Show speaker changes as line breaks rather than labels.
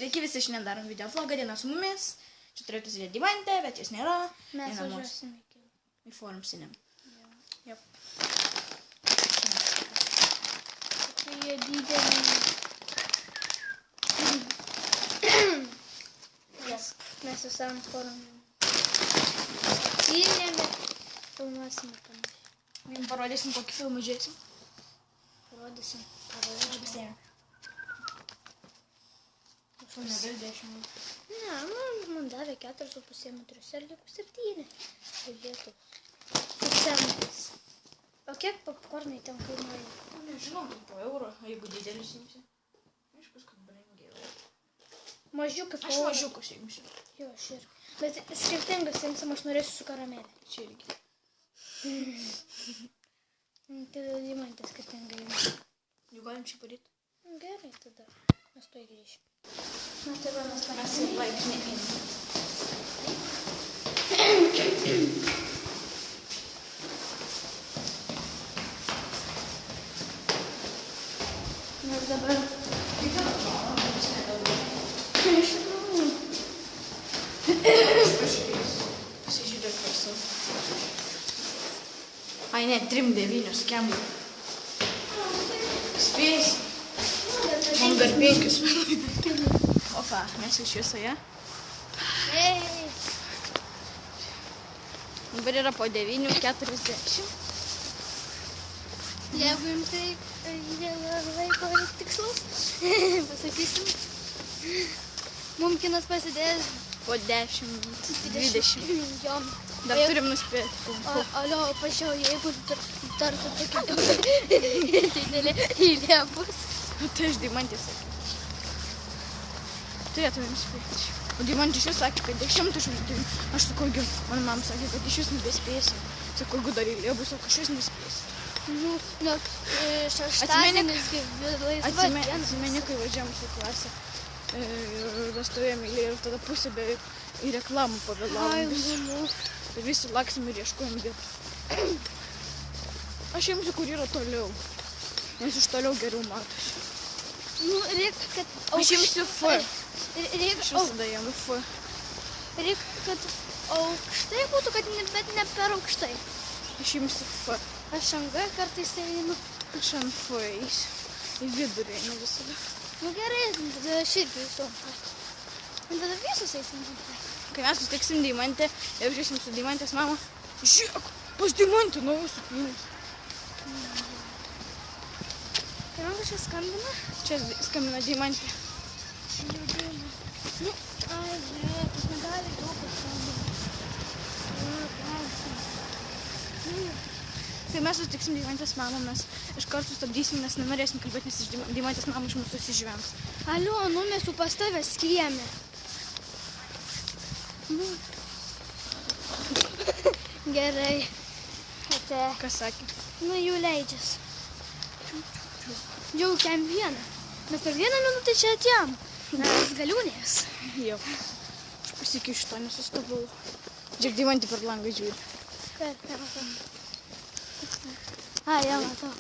Sveiki visi, šiandien darom video vlogą, diena su mumis. Čia turėtų sėdėti Dimantė, bet jos nėra.
Mes važiuosim
į forum sinem. Jop.
Tai jie dideli. Mes visam forum sinem, filmuosim ir panašiai.
Jums parodysim, kokį filmą žiūrėsim.
Parodysim.
Negal 10.
Ne, man davė 4,5 metrus ir likus 7. Žiūrėtų. Centais. O kiek popkornai ten kainuoja?
Nežinau, po euro, jeigu didelis imsi. Aiškus, kad brangiau.
Mažiukai po
Aš
eurą.
mažiukus imsiu.
Jo, aš ir. Bet skirtingas imsim, aš norėsiu su karamelė.
Čia irgi.
Tai Dimantė skirtingai imsim.
Jau galim šį padaryti.
Gerai, tada mes tuoj grįšim.
Na, tai va, mes tavęs laipsnį einam.
Ir dabar... Iš tikrųjų.
Pasižiūrėk prasu. Ai, ne, 3,9 kemų. Spės. Man dar 5 minutės. Opa, mes jau šviesoje.
Ei!
Dabar yra po 9:40.
Jeigu jums reikia laiko ir tikslus, pasakysim. Mums kinas pasidės
Po 10:20.
Jo.
Dar turim nuspėti.
Alio, pažiūrėjau, jeigu dar tokia didelė eilė bus.
Tai aš Dimantė sakiau. Turėtumėm spėti. O Dimantė iš jūs sakė, kad 10 žvaigždžių. Aš sakau, mano mama sakė, kad iš jūs nebespėsim. Sakau, jeigu dar eilė bus, o iš jūs nespėsim.
Nu, nes šeštadienis laisva diena.
Atsimeni, kai važiavom su klasė. Ir stovėjom eilė ir tada pusė beveik į reklamą pavėlavom. Ir visi laksim ir ieškojom vietų. Aš imsiu, kur yra toliau. Nes iš toliau geriau matosi.
Nu, reikia, kad...
Aš imsiu F. Aš visada jam F.
Reikia, kad aukštai būtų, bet ne per aukštai.
Aš imsiu F.
Aš ant G kartais einu.
Aš ant F eisiu. Į vidurį einu visada.
Nu gerai, tada aš irgi eisiu. Tada visus eisim.
Kai mes susitiksim Dimantę, jau žiūrėsim su Dimantės mama. Žiūrėk, pas Dimantę naujus supinus.
Kai man kažkas skambina?
Čia skambina Dimantė.
Nu, ai, žiūrėk, pas medalį daug skambina.
Kai mes susitiksim Dimantės mamą, mes iš karto sustabdysim, nes nenorėsim kalbėti, nes iš Dimantės mamą iš mūsų susižvengs.
Alio, nu mes su pas tavę skriejame. Nu. Gerai. Ate.
Kas sakė?
Nu, jau leidžias. Jau kem vieną. Mes per 1 minutę čia atėjom. Mes galiūnės.
Jau. Aš pasikišiu to, nesustabau. Žiūrėk, Dimantė per langą žiūri.
Per. A, jau matau.